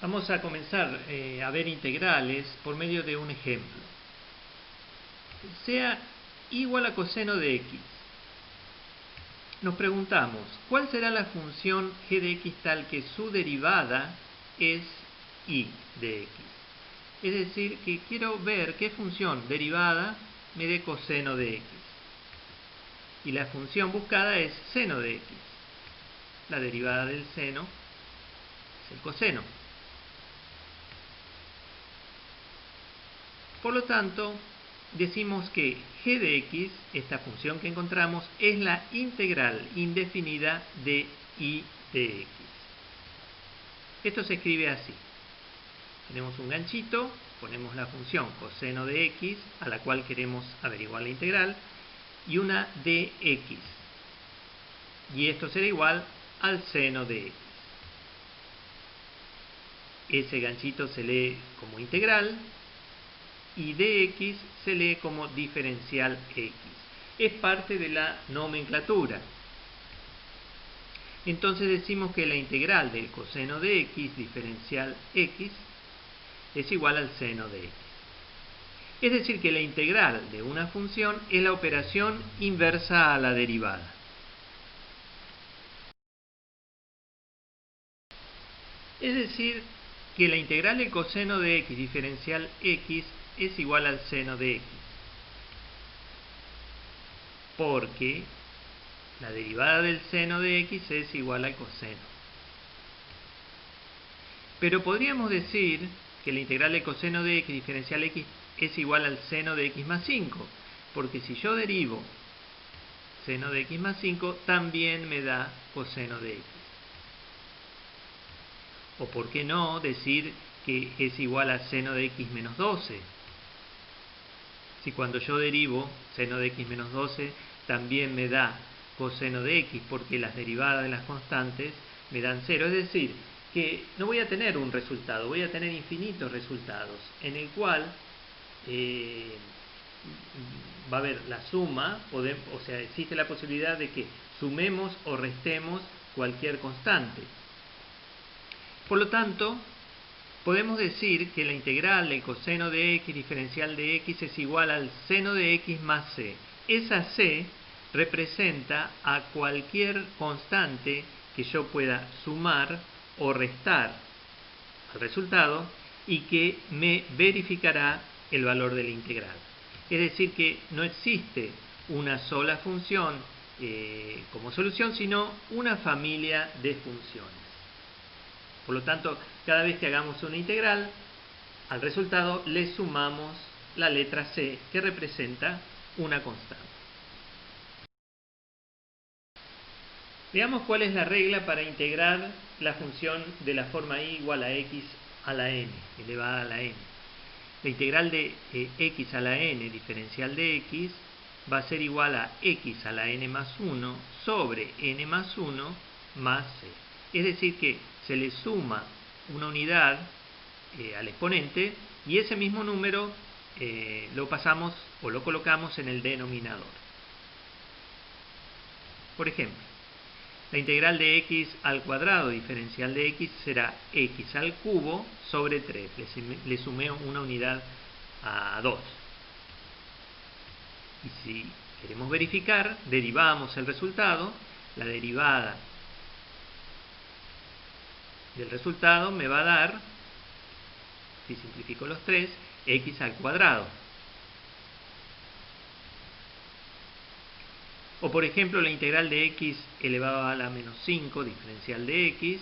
Vamos a comenzar a ver integrales por medio de un ejemplo. Sea igual a coseno de x. Nos preguntamos, ¿cuál será la función g de x tal que su derivada es y de x? Es decir, que quiero ver qué función derivada me dé coseno de x. Y la función buscada es seno de x. La derivada del seno es el coseno. Por lo tanto, decimos que g de x, esta función que encontramos, es la integral indefinida de y de x. Esto se escribe así. Tenemos un ganchito, ponemos la función coseno de x, a la cual queremos averiguar la integral, y una de x. Y esto será igual al seno de x. Ese ganchito se lee como integral, y dx se lee como diferencial x. Es parte de la nomenclatura. Entonces decimos que la integral del coseno de x diferencial x es igual al seno de x. Es decir, que la integral de una función es la operación inversa a la derivada. Es decir, que la integral del coseno de x diferencial x es igual al seno de x. Porque la derivada del seno de x es igual al coseno. Pero podríamos decir que la integral del coseno de x diferencial x es igual al seno de x más 5. Porque si yo derivo seno de x más 5, también me da coseno de x. O por qué no decir que es igual a seno de x menos 12. Si cuando yo derivo seno de x menos 12, también me da coseno de x, porque las derivadas de las constantes me dan 0. Es decir, que no voy a tener un resultado, voy a tener infinitos resultados, en el cual va a haber la suma, o sea, existe la posibilidad de que sumemos o restemos cualquier constante. Por lo tanto, podemos decir que la integral del coseno de x diferencial de x es igual al seno de x más c. Esa c representa a cualquier constante que yo pueda sumar o restar al resultado y que me verificará el valor de la integral. Es decir, que no existe una sola función como solución, sino una familia de funciones. Por lo tanto, cada vez que hagamos una integral, al resultado le sumamos la letra c, que representa una constante. Veamos cuál es la regla para integrar la función de la forma y igual a x a la n, elevada a la n. La integral de x a la n diferencial de x va a ser igual a x a la n más 1 sobre n más 1 más c. Es decir, que se le suma una unidad al exponente y ese mismo número lo pasamos o lo colocamos en el denominador. Por ejemplo, la integral de x al cuadrado diferencial de x será x al cubo sobre 3. Le sumé una unidad a 2. Y si queremos verificar, derivamos el resultado. La derivada del resultado me va a dar, si simplifico los 3, x al cuadrado. O por ejemplo, la integral de x elevado a la menos 5 diferencial de x,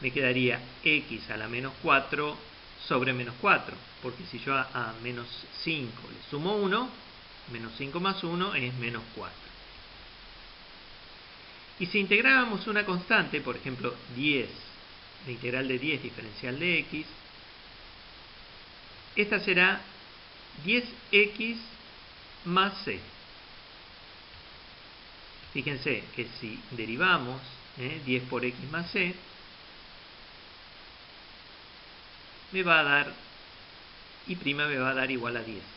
me quedaría x a la menos 4 sobre menos 4. Porque si yo a menos 5 le sumo 1, menos 5 más 1 es menos 4. Y si integrábamos una constante, por ejemplo 10, la integral de 10 diferencial de x, esta será 10x más c. Fíjense que si derivamos 10 por x más c, me va a dar, y' me va a dar igual a 10.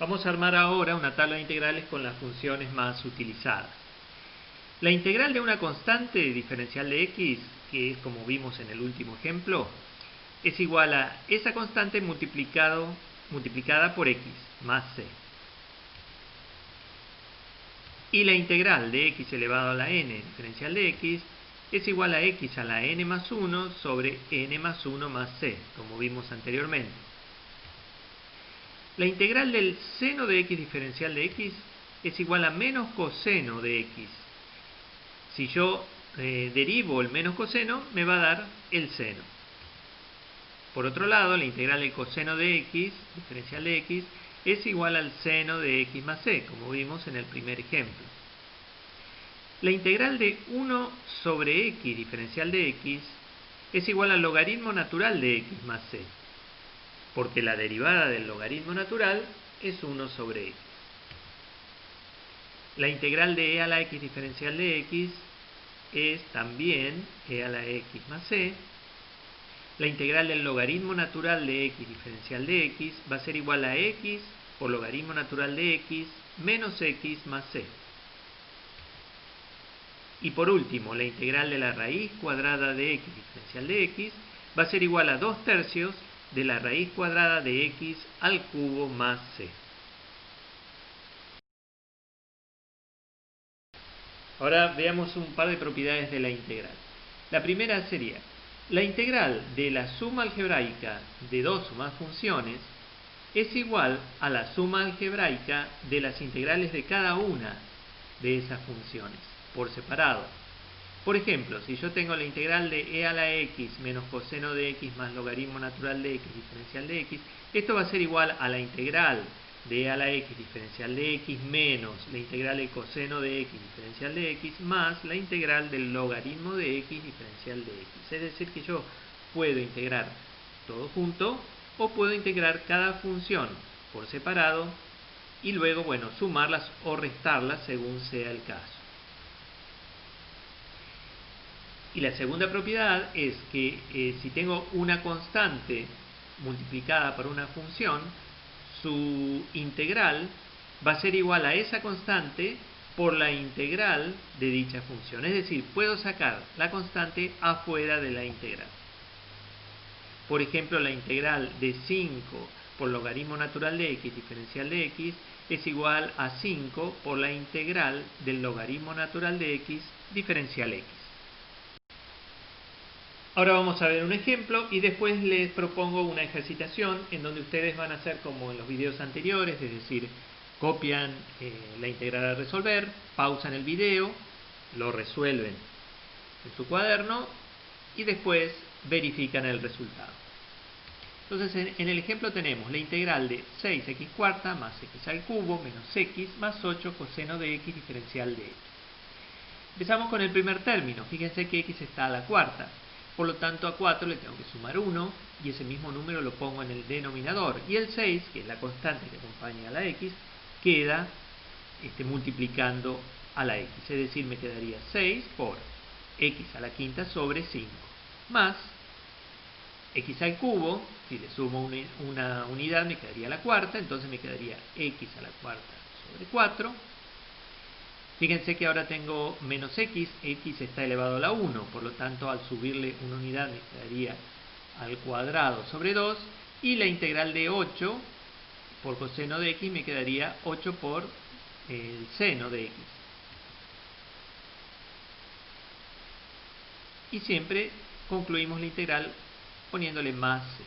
Vamos a armar ahora una tabla de integrales con las funciones más utilizadas. La integral de una constante diferencial de x, que es como vimos en el último ejemplo, es igual a esa constante multiplicada por x más c. Y la integral de x elevado a la n diferencial de x es igual a x a la n más 1 sobre n más 1 más c, como vimos anteriormente. La integral del seno de x diferencial de x es igual a menos coseno de x. Si yo derivo el menos coseno, me va a dar el seno. Por otro lado, la integral del coseno de x, diferencial de x, es igual al seno de x más c, como vimos en el primer ejemplo. La integral de 1 sobre x, diferencial de x, es igual al logaritmo natural de x más c, porque la derivada del logaritmo natural es 1 sobre x. La integral de e a la x diferencial de x es también e a la x más c. La integral del logaritmo natural de x diferencial de x va a ser igual a x por logaritmo natural de x menos x más c. Y por último, la integral de la raíz cuadrada de x diferencial de x va a ser igual a 2/3 de la raíz cuadrada de x al cubo más c. Ahora veamos un par de propiedades de la integral. La primera sería, la integral de la suma algebraica de dos o más funciones es igual a la suma algebraica de las integrales de cada una de esas funciones, por separado. Por ejemplo, si yo tengo la integral de e a la x menos coseno de x más logaritmo natural de x diferencial de x, esto va a ser igual a la integral de e a la x diferencial de x menos la integral del coseno de x diferencial de x más la integral del logaritmo de x diferencial de x. Es decir, que yo puedo integrar todo junto o puedo integrar cada función por separado y luego, bueno, sumarlas o restarlas según sea el caso. Y la segunda propiedad es que si tengo una constante multiplicada por una función, su integral va a ser igual a esa constante por la integral de dicha función. Es decir, puedo sacar la constante afuera de la integral. Por ejemplo, la integral de 5 por logaritmo natural de x diferencial de x es igual a 5 por la integral del logaritmo natural de x diferencial x. Ahora vamos a ver un ejemplo y después les propongo una ejercitación en donde ustedes van a hacer como en los videos anteriores, es decir, copian la integral a resolver, pausan el video, lo resuelven en su cuaderno y después verifican el resultado. Entonces en el ejemplo tenemos la integral de 6x cuarta más x al cubo menos x más 8 coseno de x diferencial de x. Empezamos con el primer término, fíjense que x está a la cuarta. Por lo tanto, a 4 le tengo que sumar 1 y ese mismo número lo pongo en el denominador. Y el 6, que es la constante que acompaña a la x, queda multiplicando a la x. Es decir, me quedaría 6 por x a la quinta sobre 5. Más x al cubo, si le sumo una unidad me quedaría a la cuarta, entonces me quedaría x a la cuarta sobre 4. Fíjense que ahora tengo menos x está elevado a la 1, por lo tanto al subirle una unidad me quedaría al cuadrado sobre 2, y la integral de 8 por coseno de x me quedaría 8 por el seno de x. Y siempre concluimos la integral poniéndole más c.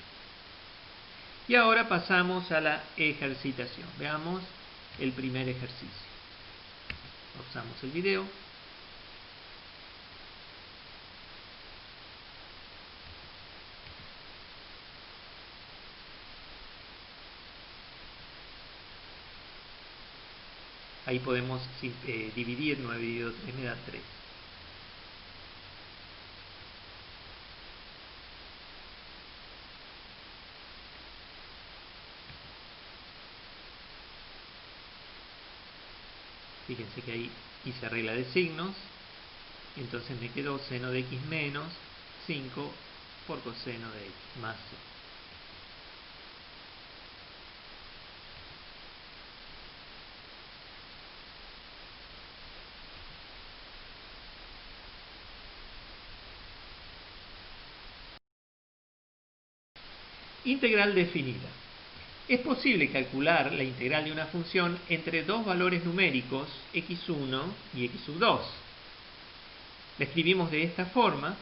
Y ahora pasamos a la ejercitación. Veamos el primer ejercicio. Pausamos el video. Ahí podemos dividir, 9 dividido 3 me da 3. Fíjense que ahí hice regla de signos, entonces me quedó seno de x menos 5 por coseno de x más c. Integral definida. Es posible calcular la integral de una función entre dos valores numéricos, x1 y x sub 2. La escribimos de esta forma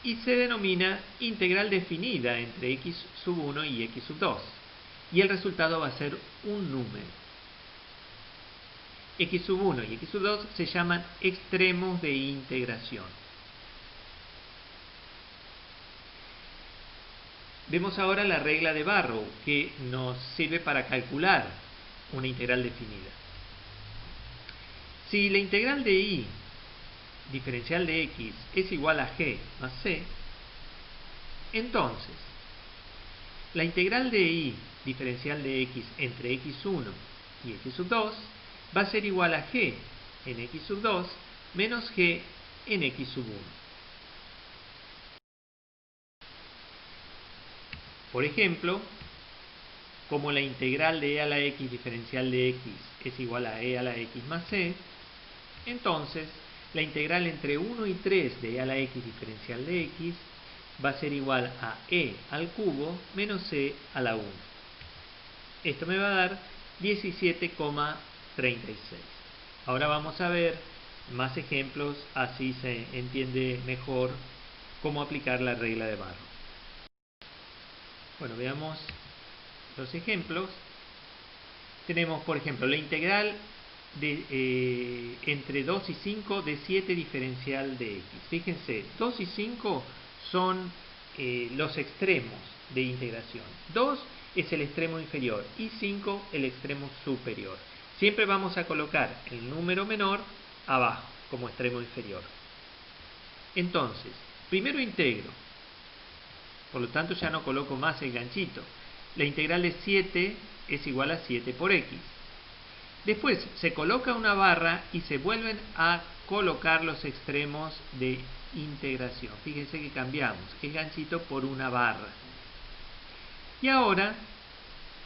y se denomina integral definida entre x sub 1 y x sub 2. Y el resultado va a ser un número. X sub 1 y x sub 2 se llaman extremos de integración. Vemos ahora la regla de Barrow, que nos sirve para calcular una integral definida. Si la integral de y diferencial de x es igual a g más c, entonces la integral de y diferencial de x entre x1 y x sub 2 va a ser igual a g en x sub 2 menos g en x sub 1. Por ejemplo, como la integral de e a la x diferencial de x es igual a e a la x más c, entonces la integral entre 1 y 3 de e a la x diferencial de x va a ser igual a e al cubo menos c a la 1. Esto me va a dar 17,36. Ahora vamos a ver más ejemplos, así se entiende mejor cómo aplicar la regla de Barrow. Bueno, veamos los ejemplos. Tenemos, por ejemplo, la integral de, entre 2 y 5 de 7 diferencial de x. Fíjense, 2 y 5 son los extremos de integración. 2 es el extremo inferior y 5 el extremo superior. Siempre vamos a colocar el número menor abajo como extremo inferior. Entonces, primero integro. Por lo tanto, ya no coloco más el ganchito. La integral de 7 es igual a 7 por x. Después se coloca una barra y se vuelven a colocar los extremos de integración. Fíjense que cambiamos el ganchito por una barra. Y ahora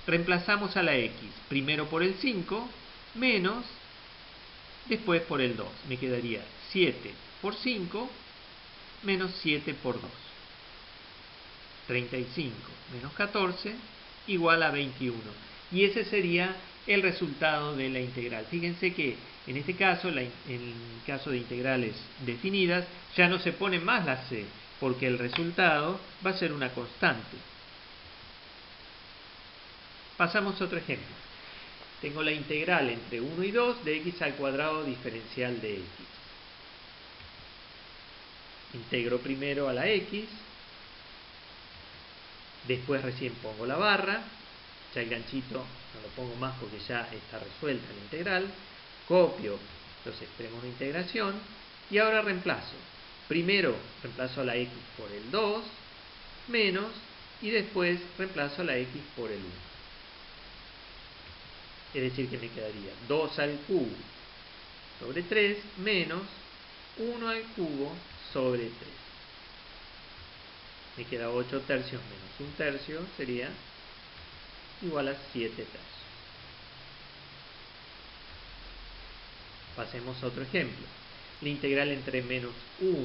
reemplazamos a la x. Primero por el 5 menos, después por el 2. Me quedaría 7 por 5 menos 7 por 2. 35 menos 14 igual a 21. Y ese sería el resultado de la integral. Fíjense que en este caso, en el caso de integrales definidas, ya no se pone más la c, porque el resultado va a ser una constante. Pasamos a otro ejemplo. Tengo la integral entre 1 y 2 de x al cuadrado diferencial de x. Integro primero a la x. Después recién pongo la barra, ya el ganchito no lo pongo más porque ya está resuelta la integral, copio los extremos de integración y ahora reemplazo. Primero reemplazo a la x por el 2, menos, y después reemplazo a la x por el 1. Es decir que me quedaría 2 al cubo sobre 3 menos 1 al cubo sobre 3. Me queda 8 tercios menos 1 tercio, sería igual a 7 tercios. Pasemos a otro ejemplo. La integral entre menos 1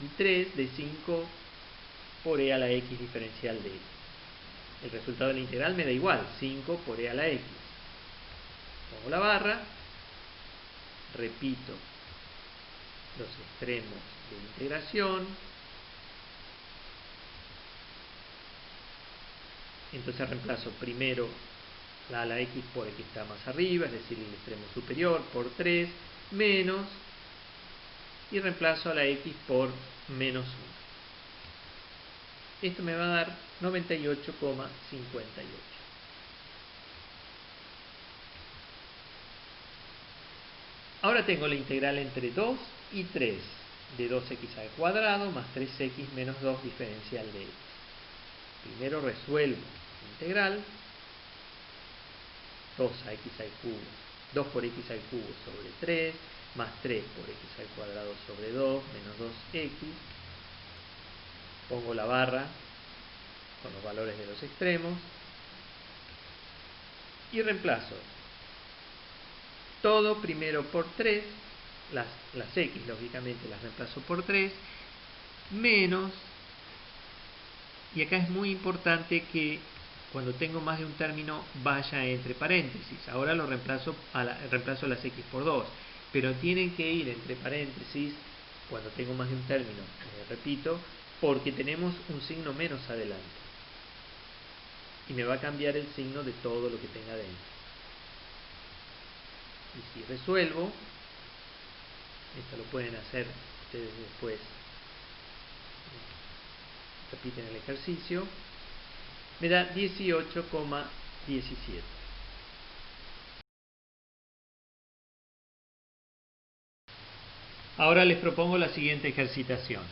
y 3 de 5 por e a la x diferencial de x. El resultado de la integral me da igual, 5 por e a la x. Pongo la barra, repito los extremos de integración. Entonces reemplazo primero a la x por x está más arriba, es decir, el extremo superior, por 3, menos, y reemplazo a la x por menos 1. Esto me va a dar 98,58. Ahora tengo la integral entre 2 y 3 de 2x al cuadrado más 3x menos 2 diferencial de x. Primero resuelvo la integral, 2 a x al cubo, 2 por x al cubo sobre 3, más 3 por x al cuadrado sobre 2, menos 2x. Pongo la barra con los valores de los extremos y reemplazo todo primero por 3, las x lógicamente las reemplazo por 3, menos Y acá es muy importante que cuando tengo más de un término vaya entre paréntesis. Ahora lo reemplazo las x por 2, pero tienen que ir entre paréntesis cuando tengo más de un término, repito, porque tenemos un signo menos adelante. Y me va a cambiar el signo de todo lo que tenga dentro. Y si resuelvo, esto lo pueden hacer ustedes después, repiten el ejercicio, me da 18,17. Ahora les propongo la siguiente ejercitación.